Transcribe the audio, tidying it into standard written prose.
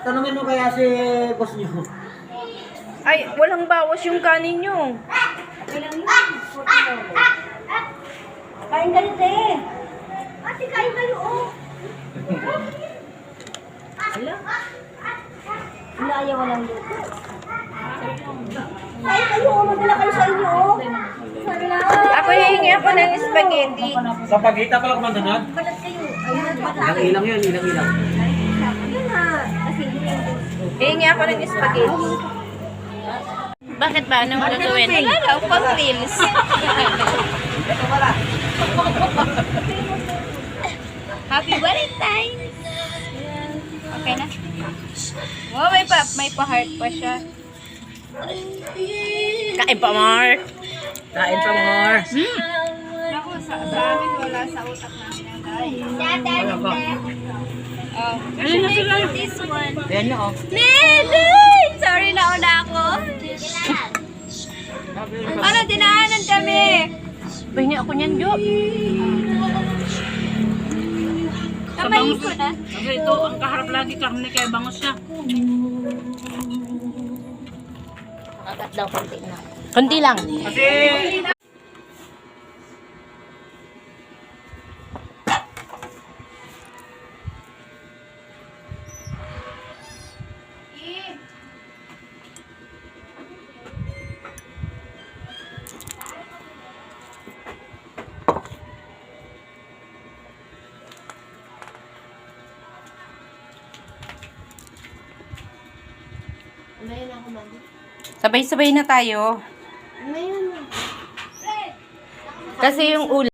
Tanungin mo kaya si boss niyo. Ay, walang bawas yung kanin nyo. Kain ka rin eh. Ate, kain kayo oh. Ala? Inaya walang luto. Kain kayo oh, magdala kayo sa inyo oh. Ako hihingi ako ng spaghetti. Sa pagita pala kumandanad? Balat kayo. Ayun, Ilang yun, ilang. Ayun ha. Kasi Hihingi ako ng spaghetti. Bakit ba? Anong gagawin? Wala lang, pang reels. Happy Valentine's! Okay na? Oh, may pa-heart pa siya. Kain pa, Mar! Kain pa, Mar. Naku, sa amin wala sa utak namin ang dahil. Oh, this one. Ayan nyo, oh. Nelly! Sorry na una ako. Ano, dinaanan kami. Pahingi ako niyan, Jo. Kamay ko na. Kasi ito, ang kaharap lagi karne kaya bangos siya. agat daw konti na. Kunti lang. Kasi... Sabay-sabay na tayo. Kasi yung ulam.